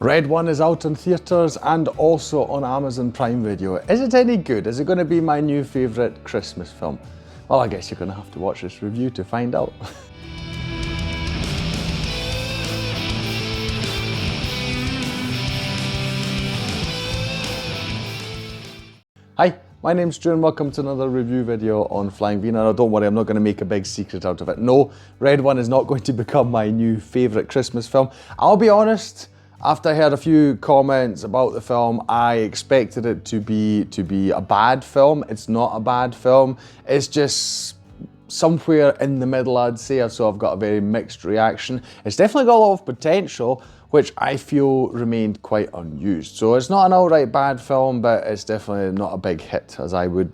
Red One is out in theatres and also on Amazon Prime Video. Is it any good? Is it going to be my new favourite Christmas film? Well, I guess you're going to have to watch this review to find out. Hi, my name's Stu and welcome to another review video on Flying Wiener. Now, don't worry, I'm not going to make a big secret out of it. No, Red One is not going to become my new favourite Christmas film. I'll be honest, after I heard a few comments about the film, I expected it to be a bad film. It's not a bad film. It's just somewhere in the middle, I'd say, so I've got a very mixed reaction. It's definitely got a lot of potential, which I feel remained quite unused. So it's not an outright bad film, but it's definitely not a big hit, as I would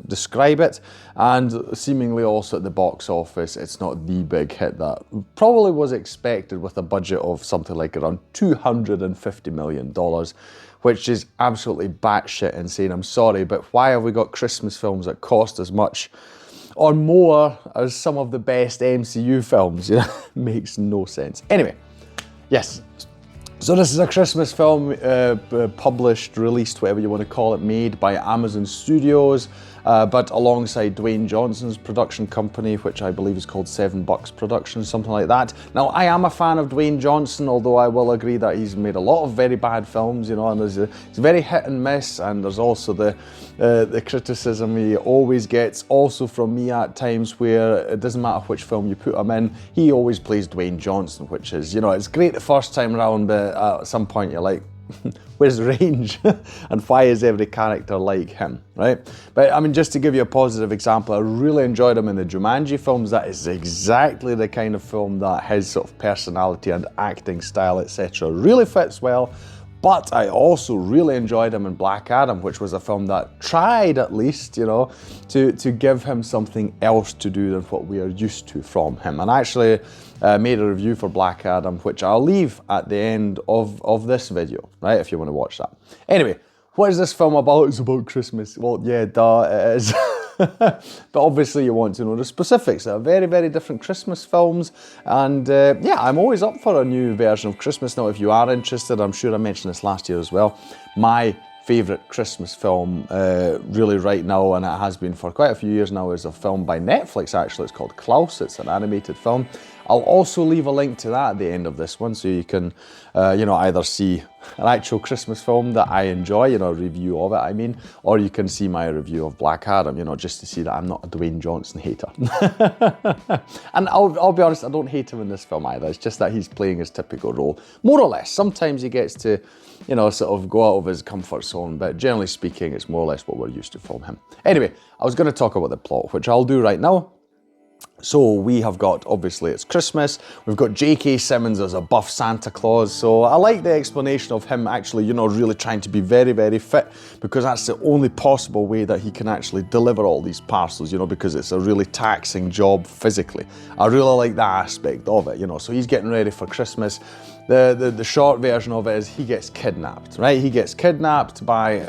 describe it. And seemingly also at the box office, it's not the big hit that probably was expected with a budget of something like around $250 million, which is absolutely batshit insane. I'm sorry, but why have we got Christmas films that cost as much or more as some of the best MCU films? You know, makes no sense. Anyway, yes, so this is a Christmas film published, released, whatever you want to call it, made by Amazon Studios, but alongside Dwayne Johnson's production company, which I believe is called $7 Productions, something like that. Now, I am a fan of Dwayne Johnson, although I will agree that he's made a lot of very bad films, you know, and it's very hit and miss, and there's also the criticism he always gets, also from me at times, where it doesn't matter which film you put him in, he always plays Dwayne Johnson, which is, you know, it's great the first time around, but at some point you're like, where's the range? And why is every character like him, right? But I mean, just to give you a positive example, I really enjoyed him in the Jumanji films. That is exactly the kind of film that his sort of personality and acting style, etc., really fits well. But I also really enjoyed him in Black Adam, which was a film that tried, at least, you know, to give him something else to do than what we are used to from him. And I actually made a review for Black Adam, which I'll leave at the end of this video, right, if you want to watch that. Anyway, what is this film about? It's about Christmas. Well, yeah, duh, it is. But obviously you want to know the specifics. They're very, very different Christmas films, and yeah, I'm always up for a new version of Christmas. Now, if you are interested, I'm sure I mentioned this last year as well, my favourite Christmas film really right now, and it has been for quite a few years now, is a film by Netflix actually. It's called Klaus. It's an animated film. I'll also leave a link to that at the end of this one, so you can, you know, either see an actual Christmas film that I enjoy, you know, a review of it, I mean, or you can see my review of Black Adam, you know, just to see that I'm not a Dwayne Johnson hater. And I'll be honest, I don't hate him in this film either. It's just that he's playing his typical role, more or less. Sometimes he gets to, you know, sort of go out of his comfort zone, but generally speaking, it's more or less what we're used to from him. Anyway, I was going to talk about the plot, which I'll do right now. So we have got, obviously it's Christmas, we've got J.K. Simmons as a buff Santa Claus, so I like the explanation of him actually, you know, really trying to be very, very fit, because that's the only possible way that he can actually deliver all these parcels, you know, because it's a really taxing job physically. I really like that aspect of it, you know, so he's getting ready for Christmas. The short version of it is he gets kidnapped, right? He gets kidnapped by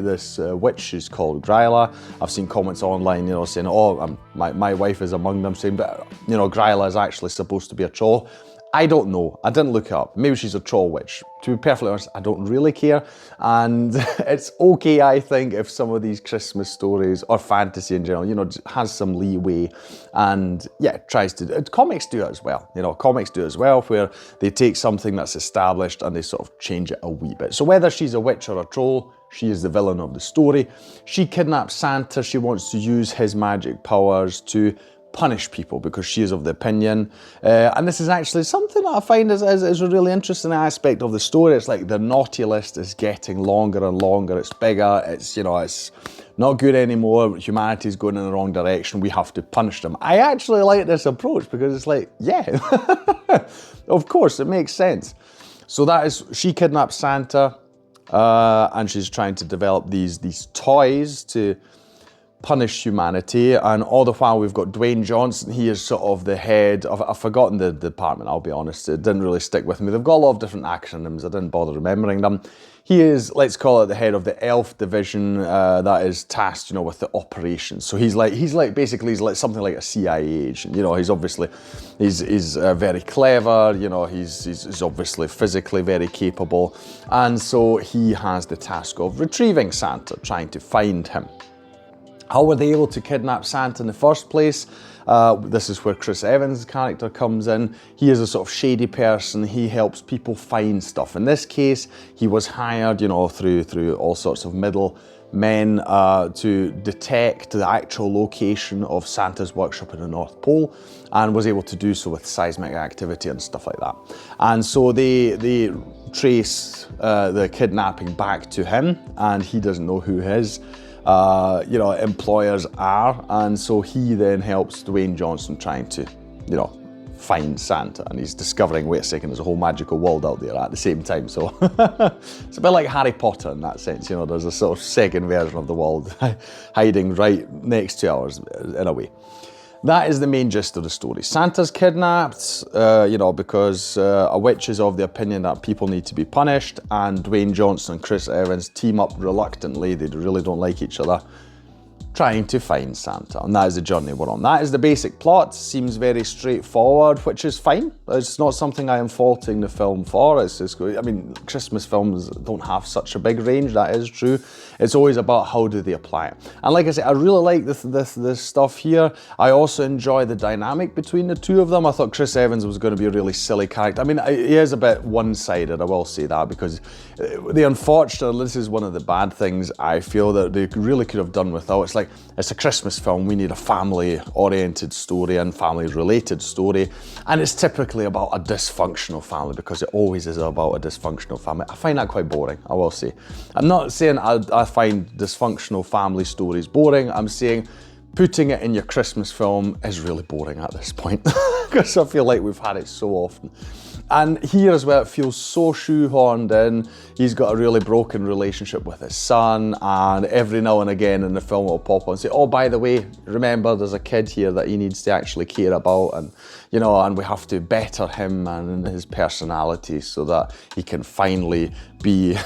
this witch who's called Gryla. I've seen comments online, you know, saying, oh, my wife is among them, saying, but, you know, Gryla is actually supposed to be a troll. I don't know. I didn't look it up. Maybe she's a troll witch. To be perfectly honest, I don't really care. And it's okay, I think, if some of these Christmas stories, or fantasy in general, you know, has some leeway and, yeah, tries to... Comics do it as well. You know, comics do it as well, where they take something that's established and they sort of change it a wee bit. So whether she's a witch or a troll, she is the villain of the story. She kidnaps Santa. She wants to use his magic powers to punish people because she is of the opinion, and this is actually something that I find is a really interesting aspect of the story. It's like the naughty list is getting longer and longer. It's bigger. It's, you know, it's not good anymore. Humanity's going in the wrong direction. We have to punish them. I actually like this approach because it's like, yeah, of course, it makes sense. So that is, she kidnaps Santa, and she's trying to develop these toys to punish humanity, and all the while we've got Dwayne Johnson. He is sort of the head of, I've forgotten the department, I'll be honest, it didn't really stick with me. They've got a lot of different acronyms, I didn't bother remembering them. He is, let's call it, the head of the elf division that is tasked, you know, with the operations. So he's like something like a CIA agent. You know, he's obviously, he's very clever. You know, he's obviously physically very capable, and so he has the task of retrieving Santa, trying to find him. How were they able to kidnap Santa in the first place? This is where Chris Evans' character comes in. He is a sort of shady person. He helps people find stuff. In this case, he was hired, you know, through all sorts of middle men to detect the actual location of Santa's workshop in the North Pole, and was able to do so with seismic activity and stuff like that. And so they trace the kidnapping back to him, and he doesn't know who his you know, employers are, and so he then helps Dwayne Johnson trying to, you know, find Santa, and he's discovering, wait a second, there's a whole magical world out there at the same time. So it's a bit like Harry Potter in that sense, you know, there's a sort of second version of the world hiding right next to ours in a way. That is the main gist of the story. Santa's kidnapped, you know, because a witch is of the opinion that people need to be punished, and Dwayne Johnson and Chris Evans team up reluctantly, they really don't like each other, trying to find Santa, and that is the journey we're on. That is the basic plot. Seems very straightforward, which is fine. It's not something I am faulting the film for. It's just, I mean, Christmas films don't have such a big range, that is true. It's always about how do they apply it. And like I said, I really like this stuff here. I also enjoy the dynamic between the two of them. I thought Chris Evans was going to be a really silly character. I mean, he is a bit one-sided, I will say that, because the unfortunate, this is one of the bad things I feel that they really could have done without. It's like, it's a Christmas film, we need a family-oriented story and family-related story, and it's typically about a dysfunctional family, because it always is about a dysfunctional family. I find that quite boring, I will say. I'm not saying I find dysfunctional family stories boring, I'm saying putting it in your Christmas film is really boring at this point, because I feel like we've had it so often. And here as well, it feels so shoehorned in. He's got a really broken relationship with his son, and every now and again in the film it'll pop on and say, oh, by the way, remember there's a kid here that he needs to actually care about, and you know, and we have to better him and his personality so that he can finally be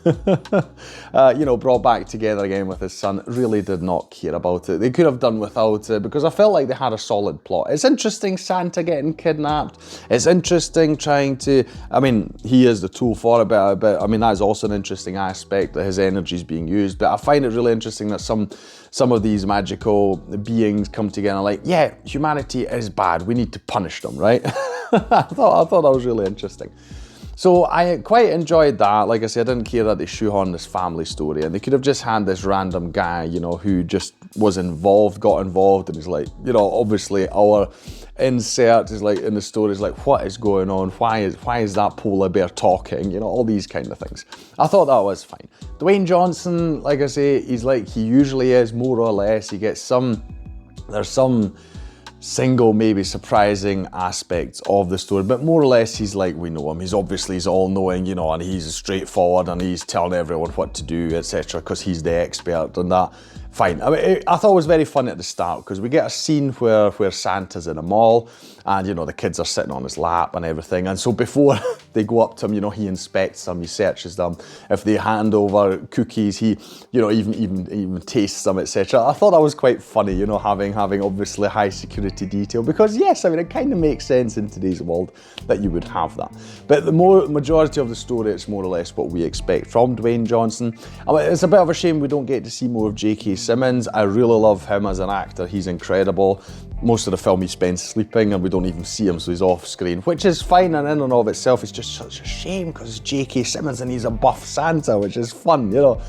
you know, brought back together again with his son. Really did not care about it. They could have done without it, because I felt like they had a solid plot. It's interesting Santa getting kidnapped. It's interesting trying to, I mean, he is the tool for it, but I mean, that is also an interesting aspect that his energy is being used. But I find it really interesting that some of these magical beings come together like, yeah, humanity is bad, we need to punish them, right? I thought that was really interesting. So I quite enjoyed that. Like I said, I didn't care that they shoehorned this family story, and they could have just had this random guy, you know, who just was involved, got involved, and is like, you know, obviously our insert is like in the story is like, what is going on? Why is that polar bear talking? You know, all these kind of things. I thought that was fine. Dwayne Johnson, like I say, he's like he usually is, more or less. He gets there's some single, maybe surprising aspects of the story, but more or less he's like we know him. He's all-knowing, you know, and he's straightforward, and he's telling everyone what to do, etc., because he's the expert and that. Fine. I mean, I thought it was very fun at the start, because we get a scene where Santa's in a mall, and you know, the kids are sitting on his lap and everything, and so before they go up to him, you know, he inspects them, he searches them. If they hand over cookies, he, you know, even tastes them, etc. I thought that was quite funny, you know, having obviously high security detail, because yes, I mean, it kind of makes sense in today's world that you would have that. But the majority of the story, it's more or less what we expect from Dwayne Johnson. I mean, it's a bit of a shame we don't get to see more of J.K. Simmons. I really love him as an actor. He's incredible. Most of the film he spends sleeping, and we don't even see him, so he's off screen, which is fine in and of itself. It's just such a shame, because it's J.K. Simmons and he's a buff Santa, which is fun, you know.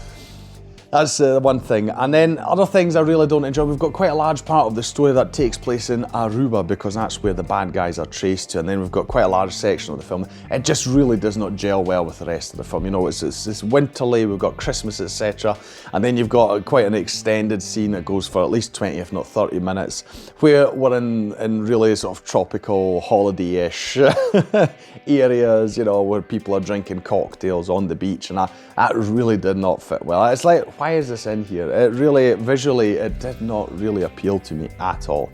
That's one thing. And then other things I really don't enjoy. We've got quite a large part of the story that takes place in Aruba, because that's where the bad guys are traced to. And then we've got quite a large section of the film. It just really does not gel well with the rest of the film. You know, it's winterly, we've got Christmas, etc. And then you've got quite an extended scene that goes for at least 20, if not 30 minutes, where we're in really sort of tropical, holiday-ish areas, you know, where people are drinking cocktails on the beach. And that really did not fit well. It's like, why is this in here? It really, visually, it did not really appeal to me at all.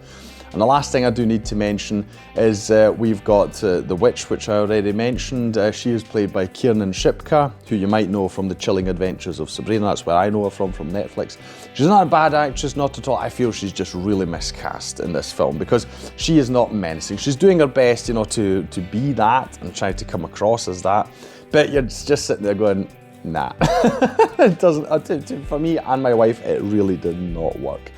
And the last thing I do need to mention is we've got the witch, which I already mentioned. She is played by Kiernan Shipka, who you might know from The Chilling Adventures of Sabrina. That's where I know her from Netflix. She's not a bad actress, not at all. I feel she's just really miscast in this film because she is not menacing. She's doing her best, you know, to be that and try to come across as that. But you're just sitting there going, nah. It doesn't, for me and my wife, it really did not work.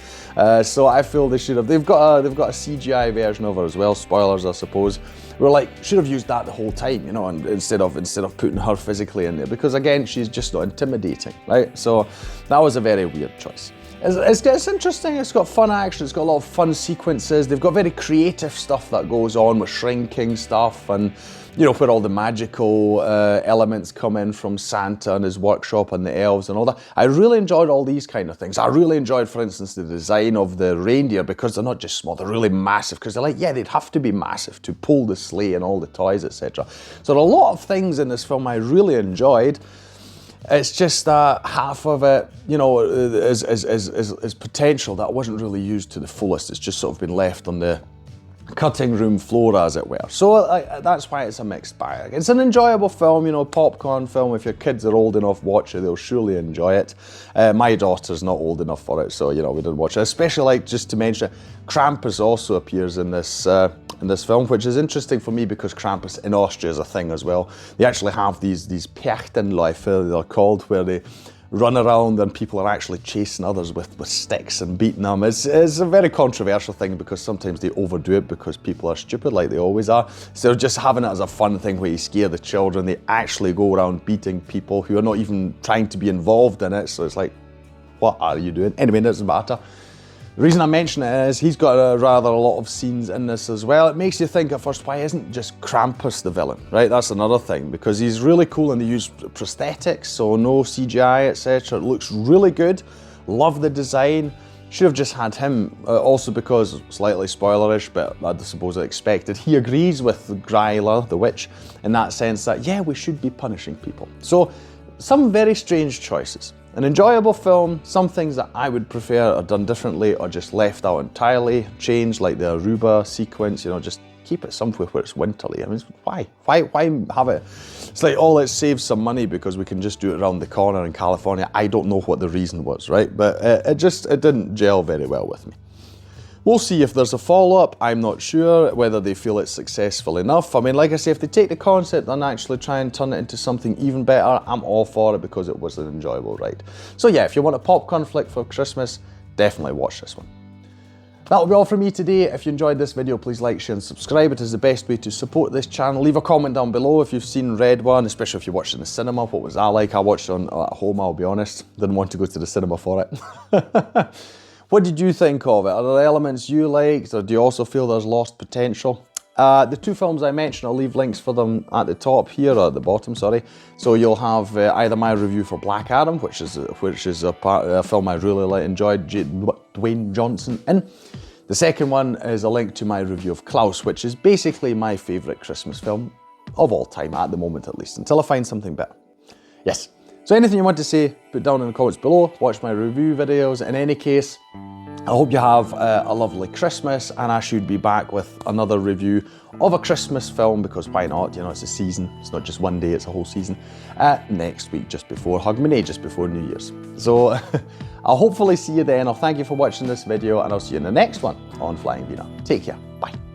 So I feel they should have, they've got a CGI version of her as well, spoilers I suppose. We're like, should have used that the whole time, you know, and instead of putting her physically in there, because again, she's just not intimidating, right? So that was a very weird choice. It's interesting, it's got fun action, it's got a lot of fun sequences, they've got very creative stuff that goes on with shrinking stuff and, you know, where all the magical elements come in from Santa and his workshop and the elves and all that. I really enjoyed all these kind of things. I really enjoyed, for instance, the design of the reindeer because they're not just small, they're really massive because they're like, yeah, they'd have to be massive to pull the sleigh and all the toys, etc. So there are a lot of things in this film I really enjoyed. It's just that half of it, you know, is potential that wasn't really used to the fullest. It's just sort of been left on the cutting room floor, as it were. So that's why it's a mixed bag. It's an enjoyable film, you know, popcorn film. If your kids are old enough, watch it, they'll surely enjoy it. My daughter's not old enough for it, so, you know, we didn't watch it. Especially, like, just to mention, Krampus also appears in this film, which is interesting for me because Krampus in Austria is a thing as well. They actually have these Perchtenläufe, they're called, where they run around and people are actually chasing others with sticks and beating them. It's a very controversial thing because sometimes they overdo it because people are stupid like they always are. So just having it as a fun thing where you scare the children, they actually go around beating people who are not even trying to be involved in it. So it's like, what are you doing? Anyway, it doesn't matter. The reason I mention it is he's got a lot of scenes in this as well. It makes you think at first, why isn't just Krampus the villain, right? That's another thing, because he's really cool and they use prosthetics, so no CGI, etc. It looks really good. Love the design. Should have just had him, also because, slightly spoilerish, but I suppose I expected, he agrees with Gryla, the witch, in that sense that, yeah, we should be punishing people. So, some very strange choices. An enjoyable film, some things that I would prefer are done differently or just left out entirely, changed, like the Aruba sequence, you know, just keep it somewhere where it's winterly. I mean, why have it? It's like, oh, let's save some money because we can just do it around the corner in California. I don't know what the reason was, right? But it didn't gel very well with me. We'll see if there's a follow-up. I'm not sure whether they feel it's successful enough. I mean, like I say, if they take the concept and actually try and turn it into something even better, I'm all for it because it was an enjoyable ride. So yeah, if you want a popcorn flick for Christmas, definitely watch this one. That'll be all from me today. If you enjoyed this video, please like, share and subscribe. It is the best way to support this channel. Leave a comment down below if you've seen Red One, especially if you watched it in the cinema. What was that like? I watched it at home, I'll be honest. Didn't want to go to the cinema for it. What did you think of it? Are there elements you liked, or do you also feel there's lost potential? The two films I mentioned, I'll leave links for them at the top here, or at the bottom, sorry. So you'll have either my review for Black Adam, which is a film I really enjoyed, Dwayne Johnson in. The second one is a link to my review of Klaus, which is basically my favourite Christmas film of all time, at the moment at least, until I find something better. Yes. So anything you want to say, put down in the comments below, watch my review videos. In any case, I hope you have a lovely Christmas, and I should be back with another review of a Christmas film, because why not? You know, it's a season, it's not just one day, it's a whole season. Next week, just before Hogmanay, just before New Year's. So I'll hopefully see you then. I'll thank you for watching this video, and I'll see you in the next one on Flying Wiener. Take care, bye.